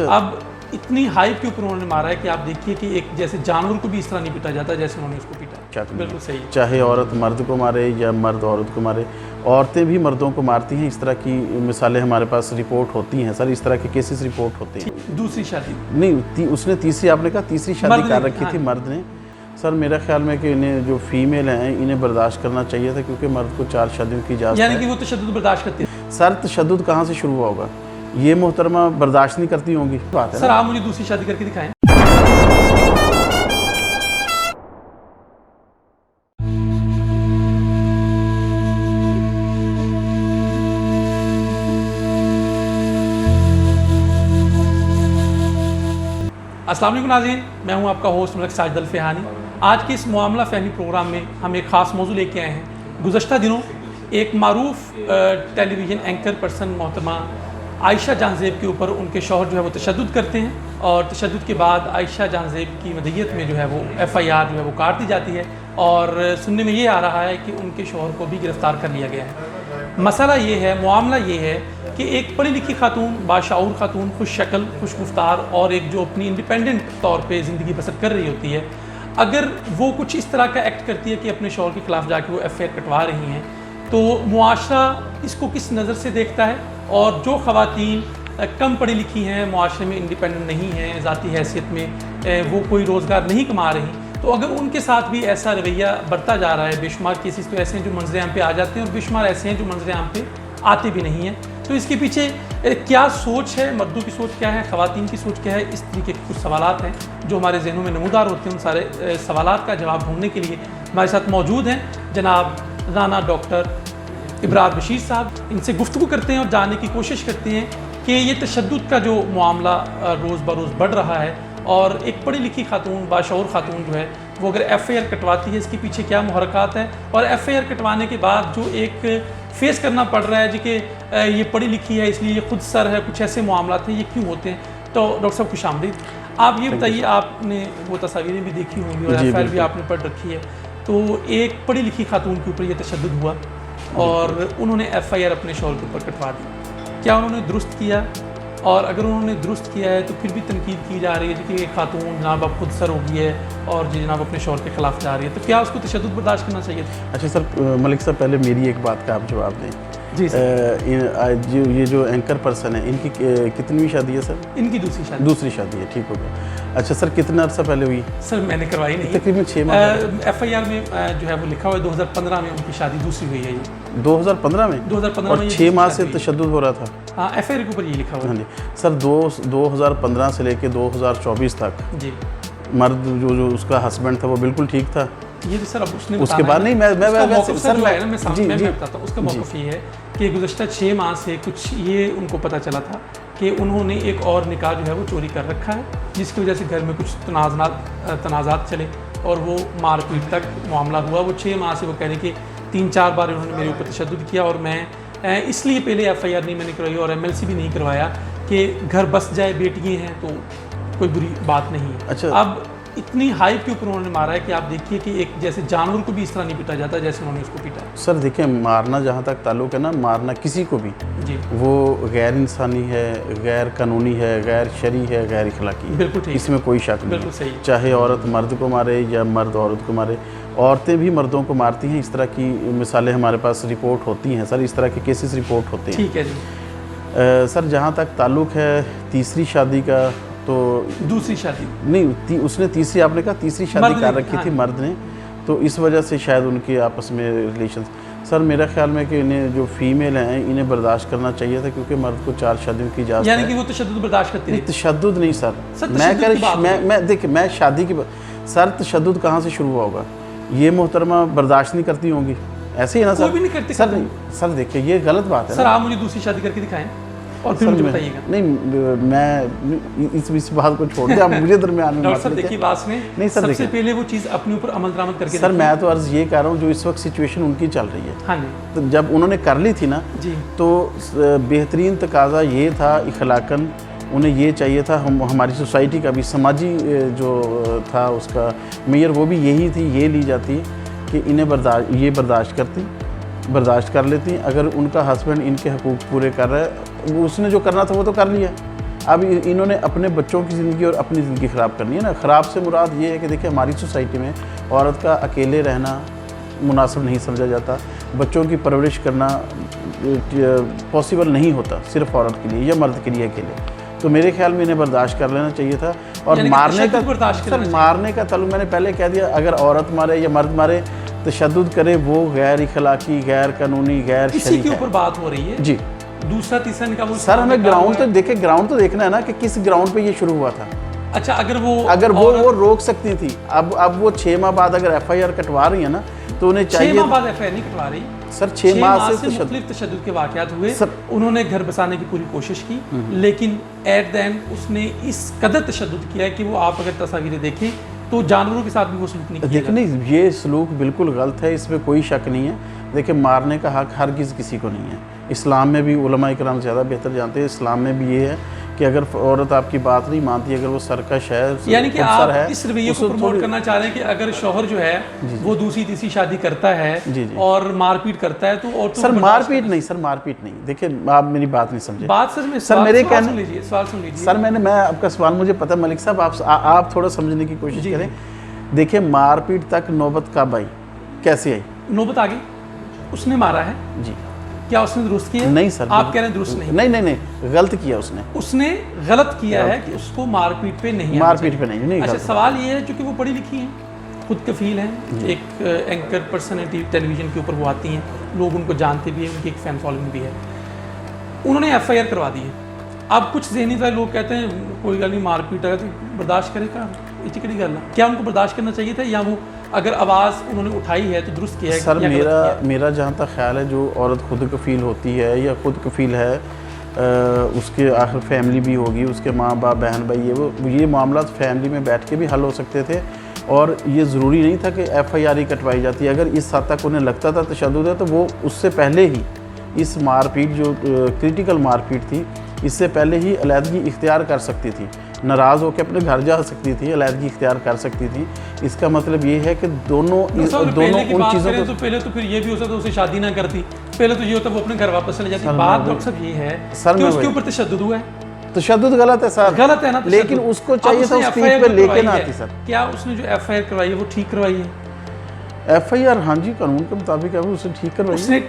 अब इतनी हाइप के ऊपर उन्होंने मारा है कि आप देखिए कि एक जैसे जानवर को भी इस तरह नहीं पीटा जाता जैसे उन्होंने उसको पीटा। बिल्कुल सही। चाहे औरत मर्द को मारे या मर्द औरत को मारे, औरतें भी मर्दों को मारती हैं, इस तरह की मिसालें हमारे पास रिपोर्ट होती हैं सर, इस तरह के केसेस रिपोर्ट होते हैं। दूसरी शादी नहीं, उसने तीसरी, आपने कहा तीसरी शादी कर रखी थी मर्द ने। सर मेरा ख्याल में कि इन्हें जो फीमेल हैं इन्हें बर्दाश्त करना चाहिए था, क्योंकि मर्द को 4 शादियों की इजाज़त है। यानी कि वो तशद्दुद बर्दाश्त करती है। सर तशद्दुद कहाँ से शुरू हुआ होगा? ये मोहतरमा बर्दाश्त नहीं करती होंगी, बात है। सर आप मुझे दूसरी शादी करके दिखाएं। अस्सलाम वालेकुम नाज़रीन, मैं हूं आपका होस्ट मलिक साजिद अल-फ़िहानी। आज के इस मामला फ़हमी प्रोग्राम में हम एक ख़ास मौजू लेके आए हैं। गुज़श्ता दिनों एक मारूफ़ टेलीविज़न एंकर पर्सन मोहतरमा आयशा जहांज़ेब के ऊपर उनके शौहर जो है वो तशद्दुद करते हैं, और तशद्दुद के बाद आयशा जहांज़ेब की मदहियत में जो है वो FIR जो है वो काट दी जाती है, और सुनने में ये आ रहा है कि उनके शौहर को भी गिरफ़्तार कर लिया गया है। मसला ये है, मामला ये है कि एक पढ़ी लिखी खातून, बाशऊर खातून, खुश शक्ल, खुश गुफ्तार और एक जो अपनी इंडिपेंडेंट तौर पे ज़िंदगी बसर कर रही होती है, अगर वो कुछ इस तरह का एक्ट करती है कि अपने शौहर के ख़िलाफ़ जाके वो FIR कटवा रही हैं, तो मुआशरा इसको किस नज़र से देखता है? और जो ख़वातीन कम पढ़ी लिखी हैं, मुआशरे में इंडिपेंडेंट नहीं हैं, ज़ाती हैसियत में वो कोई रोज़गार नहीं कमा रही, तो अगर उनके साथ भी ऐसा रवैया बरता जा रहा है, बेशुमार केसेस तो ऐसे हैं जो मंजर आम पे आ जाते हैं और बेशुमार ऐसे हैं जो मंजर आम पे आते भी नहीं हैं, तो इसके पीछे क्या सोच है, मर्दों की सोच क्या है, ख़वातीन की सोच क्या है, इस तरीके के कुछ सवालात हैं जो हमारे जहनों में नमूदार होते हैं। उन सारे सवालात का जवाब ढूंढने के लिए हमारे साथ मौजूद हैं जनाब राना डॉक्टर इब्रार बशीर साहब। इनसे गुफ्तगू करते हैं और जानने की कोशिश करते हैं कि ये तशद्दुद का जो मामला रोज़ बरोज़ बढ़ रहा है, और एक पढ़ी लिखी खातून, बाशऊर खातून जो है वो अगर FIR कटवाती है, इसके पीछे क्या मुहरकात है, और FIR कटवाने के बाद जो एक फेस करना पड़ रहा है जी कि ये पढ़ी लिखी है इसलिए ये खुद सर है, कुछ ऐसे मामला थे, ये क्यों होते हैं। तो डॉक्टर साहब खुशामदीद। आप ये बताइए, आपने वो तस्वीरें भी देखी होंगी और FIR भी आपने पढ़ रखी है, तो एक पढ़ी लिखी खातून के ऊपर ये तशद्दुद हुआ और उन्होंने FIR अपने शौहर के ऊपर कटवा दी, क्या उन्होंने दुरुस्त किया? और अगर उन्होंने दुरुस्त किया है तो फिर भी तनकीद की जा रही है कि एक खातून जनाब अब खुद सर हो गई है और जी जनाब अपने शौहर के ख़िलाफ़ जा रही है, तो क्या उसको तशद्दुद बर्दाश्त करना चाहिए? अच्छा सर, मलिक साहब पहले मेरी एक बात का आप जवाब दें जी सर। ये जो एंकर पर्सन है इनकी कितनी शादी है सर? इनकी दूसरी शादी है, ठीक हो गया। अच्छा सर, कितना अर्सा पहले हुई? सर मैंने करवाई नहीं, तकरीबन 6 माह। FIR में जो है वो लिखा हुआ है 2015 में उनकी शादी दूसरी हुई है। ये 2015 में? 2015 और में 6 माह से तशद्दुद हो रहा था? हाँ, FIR के ऊपर ये लिखा हुआ है। हाँ जी सर, 2015 से लेके 2024 तक जी मर्द जो उसका हस्बैंड था वो बिल्कुल ठीक था? ये तो सर अब उसने उसके बाद नहीं, मैं बताता हूँ। उसका मौक़िफ़ ये है कि गुज़श्ता 6 माह से कुछ ये उनको पता चला था कि उन्होंने एक और निकाह जो है वो चोरी कर रखा है, जिसकी वजह से घर में कुछ तनाज़ात चले और वो मारपीट तक मामला हुआ। वो 6 माह से वो कह रहे कि 3-4 बार उन्होंने मेरे ऊपर तशद्दुद किया, और मैं इसलिए पहले FIR नहीं मैंने करवाई और MLC भी नहीं करवाया कि घर बस जाए, बेटियाँ हैं तो कोई बुरी बात नहीं है। अच्छा, अब इतनी हाइप के ऊपर उन्होंने मारा है कि आप देखिए कि एक जैसे जानवर को भी इस तरह नहीं पीटा जाता जैसे उन्होंने उसको पीटा। सर देखिए, मारना जहाँ तक ताल्लुक़ है ना, मारना किसी को भी जी, वो गैर इंसानी है, गैर कानूनी है, गैर शरई है, गैर इखलाकी है। बिल्कुल ठीक, इसमें कोई शक नहीं। बिल्कुल सही। चाहे औरत मर्द को मारे या मर्द औरत को मारे, औरतें भी मर्दों को मारती हैं, इस तरह की मिसालें हमारे पास रिपोर्ट होती हैं सर, इस तरह के केसेस रिपोर्ट होते हैं। ठीक है जी। सर जहाँ तक ताल्लुक़ है तीसरी शादी का, तो दूसरी शादी नहीं, उसने तीसरी, आपने कहा तीसरी शादी कर रखी थी मर्द ने, तो इस वजह से शायद उनके आपस में रिलेशन। सर मेरा ख्याल में कि इन्हें जो फीमेल हैं इन्हें बर्दाश्त करना चाहिए था, क्योंकि मर्द को 4 शादियों की इजाज़त है। यानी कि वो तशद्दुद बर्दाश्त करती है? तशद्दुद नहीं सर, मैं देखिए, मैं शादी की सर तशद्दुद कहाँ से शुरू हुआ होगा? ये मोहतरमा बर्दाश्त नहीं करती होंगी, ऐसे ही ना सर? कोई भी नहीं करती सर देखिए, ये गलत बात है सर। आप मुझे दूसरी शादी करके दिखाएं और फिर मुझे बताइएगा। नहीं, मैं इस बात को छोड़ दिया, आप मुझे दरमियान में डॉक्टर साहब देखिए, बात में नहीं सर, सबसे पहले वो चीज़ अपने ऊपर अमल दरामद करके सर, मैं तो अर्ज़ ये कर रहा हूँ जो इस वक्त सिचुएशन उनकी चल रही है। हाँ जी, तो जब उन्होंने कर ली थी ना जी, तो बेहतरीन तकाजा ये था, इखलाकन उन्हें ये चाहिए था, हमारी सोसाइटी का भी समाजी जो था उसका मेयर वो भी यही थी, ये ली जाती कि इन्हें बर्दाश्त कर लेती। अगर उनका हस्बैंड इनके हकूक़ पूरे कर रहा है, उसने जो करना था वो तो कर लिया, अब इन्होंने अपने बच्चों की ज़िंदगी और अपनी ज़िंदगी ख़राब करनी है ना। ख़राब से मुराद ये है कि देखिए हमारी सोसाइटी में औरत का अकेले रहना मुनासिब नहीं समझा जाता, बच्चों की परवरिश करना पॉसिबल नहीं होता सिर्फ औरत के लिए या मर्द के लिए अकेले। तो मेरे ख्याल में इन्हें बर्दाश्त कर लेना चाहिए था। और मारने का सर मारने का ताल्लुक मैंने पहले कह दिया, अगर औरत मारे या मर्द मारे तशद्दुद करे वो गैर इखलाकी, गैर कानूनी, गैर इसी के ऊपर बात हो रही है जी। दूसरा तीसरा इनका वो सर हमें ग्राउंड तो देखे, ग्राउंड तो देखना है ना कि किस ग्राउंड पे ये शुरू हुआ था। अच्छा, अगर वो रोक सकती थी। अब वो 6 माह बाद अगर FIR कटवा रही है ना तो उन्हें चाहिए। 6 माह बाद FIR नहीं कटवा रही सर, 6 माह से मुख्तलिफ तशद्दुद के वाक़यात हुए, उन्होंने घर बसाने की पूरी कोशिश की, लेकिन एट द एंड उसने इस कदर तशद्दुद किया है कि वो आप अगर तस्वीरें देखें तो जानवरों के साथ भी वो सलूक नहीं किया। देखिए नहीं, ये सलूक बिल्कुल गलत है, इसमें कोई शक नहीं है। देखिए मारने का हक हरगिज़ किसी को नहीं है। इस्लाम में भी उलमा इकराम ज़्यादा बेहतर जानते हैं, इस्लाम में भी ये है कि अगर औरत आपकी बात नहीं मानती, अगर वो सरकश है, यानी कि आप इस रवैये को प्रमोट करना चाह रहे हैं कि अगर शौहर जो है वो दूसरी तीसरी शादी करता है और मारपीट करता है तो और सर मारपीट नहीं, सर मारपीट नहीं। देखिए आप मेरी बात नहीं समझे। बात सर मेरे कहने सवाल सुन लीजिए सर। मैं आपका सवाल मुझे पता है मलिक साहब, आप थोड़ा समझने की कोशिश करें। देखिए मारपीट तक नौबत कब आई, कैसे आई? नौबत आ गई, उसने मारा है जी। क्या उसने दुरुस्त किया? नहीं सर, आप कह रहे हैं दुरुस्त नहीं। नहीं, गलत किया उसने गलत किया है कि उसको मारपीट पे नहीं, मारपीट पे नहीं। अच्छा, सवाल ये है क्योंकि वो पढ़ी लिखी हैं, खुद कफील हैं, एक एंकर पर्सनैलिटी टेलीविजन के ऊपर वो आती हैं, लोग उनको जानते भी हैं, उनकी एक फ़ैन फॉलोइंग भी है। उन्होंने FIR करवा दी है। अब कुछ ज़हनी वाले लोग कहते हैं कोई गल नहीं, मारपीट है तो बर्दाश्त करेगा, ये चिकड़ी गल है। क्या उनको बर्दाश्त करना चाहिए था, या वो अगर आवाज़ उन्होंने उठाई है तो दुरुस्त किया है? सर मेरा जहाँ तक ख्याल है, जो औरत खुद कफील होती है या खुद कफील है, उसके आखिर फैमिली भी होगी, उसके माँ बाप बहन भाई, ये मामला फैमिली में बैठ के भी हल हो सकते थे। और ये ज़रूरी नहीं था कि FIR ही कटवाई जाती है। अगर इस हद तक उन्हें लगता था तशद्दुद है तो वो उससे पहले ही इस मारपीट, जो क्रिटिकल मारपीट थी, इससे पहले ही अलहदगी इख्तियार कर सकती थी, नाराज़ होकर अपने घर जा सकती थी, अलहदगी इख्तियार कर सकती थी। इसका मतलब ये है कि दोनों उन चीज़ों को, तो पहले तो फिर ये भी हो सकता है उसे शादी ना करती, पहले तो ये होता वो अपने घर वापस चले जाती। बात डॉक्टर साहब ये है कि उसके ऊपर तशद्दुद हुआ है। तशद्दुद गलत है सर, गलत है ना, लेकिन उसको चाहिए था उस पीठ पे लेके ना आती। सर क्या उसने जो FIR करवाई है वो ठीक करवाई है? FIR हाँ जी, कानून के मुताबिक है, उसे ठीक करवाई है। उसने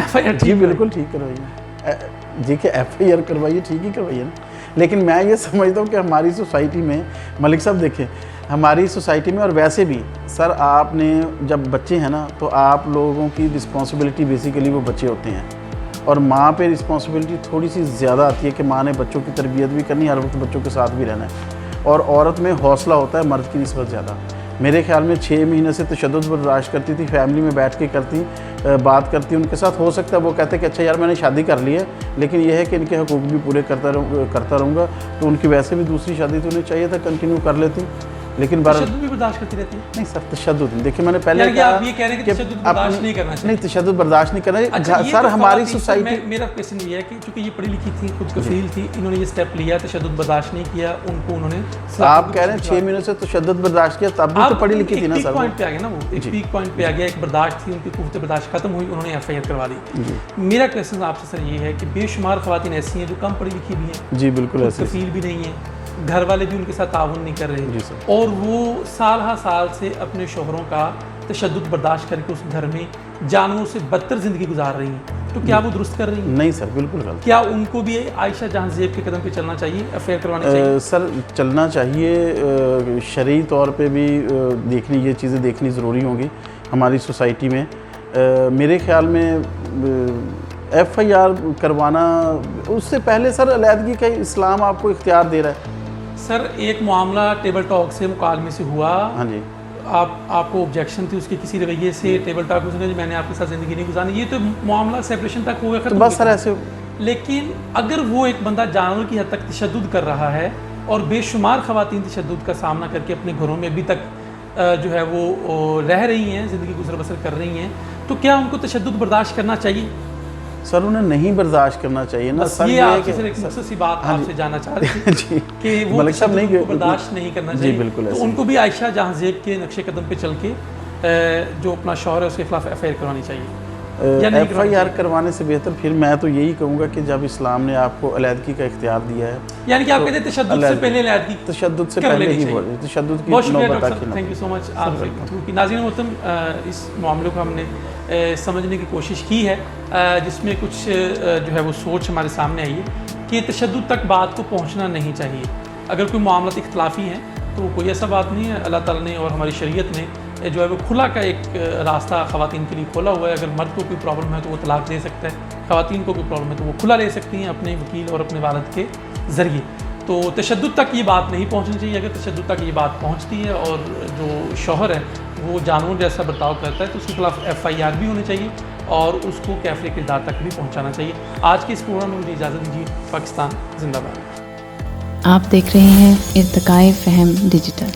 FIR जी बिल्कुल ठीक करवाई है जी, कि FIR करवाई है, ठीक ही करवाई है ना। लेकिन मैं ये समझता हूँ कि हमारी सोसाइटी में, मलिक साहब देखें, हमारी सोसाइटी में और वैसे भी सर, आपने जब बच्चे हैं ना तो आप लोगों की रिस्पॉन्सिबिलिटी बेसिकली वो बच्चे होते हैं, और माँ पे रिस्पॉन्सिबिलिटी थोड़ी सी ज़्यादा आती है कि माँ ने बच्चों की तरबियत भी करनी है, हर वक्त बच्चों के साथ भी रहना है। और औरत में हौसला होता है मर्द की निस्बत ज़्यादा। मेरे ख्याल में 6 महीने से तशद्दुद बर्दाश्त करती थी, फैमिली में बैठ के करती, बात करती उनके साथ। हो सकता है वो कहते कि अच्छा यार मैंने शादी कर ली है, लेकिन यह है कि इनके हकूक़ भी पूरे करता रहूँगा। तो उनकी वैसे भी दूसरी शादी तो उन्हें चाहिए था, कंटिन्यू कर लेती, लेकिन तशद्दुद भी बर्दाश्त करती रहती है। नहीं सर, तशद्दुद देखिए मैंने पहले कहा, आप ये कह रहे हैं कि तशद्दुद बर्दाश्त नहीं करना चाहिए। नहीं, तशद्दुद बर्दाश्त नहीं करना चाहिए। अच्छा, सर हमारी सोसाइटी, मेरा क्वेश्चन ये है कि चूंकि ये पढ़ी लिखी थी, खुद कफील थी, इन्होंने ये स्टेप लिया, तशद्दुद बर्दाश्त नहीं किया, उनको उन्होंने, आप कह रहे हैं 6 महीनों से तशद्दुद बर्दाश्त किया, तब भी तो पढ़ी लिखी थी ना सर। पॉइंट पे आ गया ना, वो एक पीक पॉइंट पे आ गया, एक बर्दाश्त थी, उनकी कुव्वत बर्दाश्त खत्म हुई, उन्होंने FIR करवा दी। मेरा क्वेश्चन आपसे सर ये है कि बेशुमार ख़वातीन ऐसी हैं जो कम पढ़ी लिखी भी हैं, जी बिल्कुल ऐसे, कफील भी नहीं है, घर वाले भी उनके साथ ताउन नहीं कर रहे, और वो साल हर साल से अपने शोहरों का तशद्दुद बर्दाश्त करके उस घर में जानवरों से बदतर ज़िंदगी गुजार रही हैं। तो क्या वो दुरुस्त कर रही हैं? नहीं सर, बिल्कुल गलत। क्या उनको भी आयशा जहां ज़ेब के कदम पे चलना चाहिए, FIR करवानी चाहिए? सर चलना चाहिए, शरई तौर पे भी ये चीज़ें देखनी ज़रूरी होंगी हमारी सोसाइटी में। मेरे ख्याल में FIR करवाना, उससे पहले सर अलहदगी का इस्लाम आपको इख्तियार दे रहा है। सर एक मामला टेबल टॉक से मुकालमे से हुआ, हाँ जी, आपको ऑब्जेक्शन थी उसके किसी रवैये से, टेबल टॉक उसने जी मैंने आपके साथ ज़िंदगी नहीं गुजारी, ये तो मामला सेपरेशन तक हो गया, तो बस सर ऐसे। लेकिन अगर वो एक बंदा जानवर की हद तक तशद्दुद कर रहा है और बेशुमार ख़वातीन तशद्दुद का सामना करके अपने घरों में अभी तक जो है वो रह रही हैं, ज़िंदगी गुजर बसर कर रही हैं, तो क्या उनको तशद्दुद बर्दाश्त करना चाहिए? सर उन्हें नहीं बर्दाश्त करना चाहिए ना सर। ये आपसे सर एक मुख्तसर सी बात आपसे जानना चाह रही थी जी, कि वो तशद्दुद को बर्दाश्त नहीं करना चाहिए। जी बिल्कुल, तो उनको भी आयशा जहां ज़ेब के नक्शे कदम पे चल के जो अपना शौहर है उसके खिलाफ FIR करवानी चाहिए। FIR करवाने से बेहतर फिर मैं तो यही कहूँगा कि जब इस्लाम ने आपको अलहदगी का इख्तियार दिया है, यानी कि आप कहते हैं तशद्दुद से पहले अलहदगी तशद्दुद से पहले ही तशद्दुद की बहुत शुक्रिया नौबत डॉक्टर आखिर साहब, ना थैंक यू सो मच आपसे गुफ्तगू की। नाज़रीन मोहतरम, इस मामले को हमने समझने की कोशिश की है, जिसमें कुछ जो है वो सोच हमारे सामने आई है कि तशद्दुद तक बात को पहुँचना नहीं चाहिए। अगर कोई मामला इख्तलाफी हैं तो कोई ऐसा बात नहीं है, अल्लाह ताला ने और हमारी शरीयत ने जो है वो खुला का एक रास्ता ख़वातीन के लिए खोला हुआ है। अगर मर्द को कोई प्रॉब्लम है तो वो तलाक दे सकता है, ख़वातीन को कोई प्रॉब्लम है तो वो खुला ले सकती हैं अपने वकील और अपने वालिद के ज़रिए। तो तशद्दुद तक ये बात नहीं पहुंचनी चाहिए। अगर तशद्दुद तक ये बात पहुंचती है और जो शौहर है वो जानवर जैसा बर्ताव करता है तो उसके खिलाफ FIR भी होनी चाहिए और उसको कैफरे किरदार तक भी पहुँचाना चाहिए। आज के इस प्रोग्राम में मुझे इजाज़त दीजिए। पाकिस्तान जिंदाबाद। आप देख रहे हैं इर्तिकाए फ़हम डिजिटल।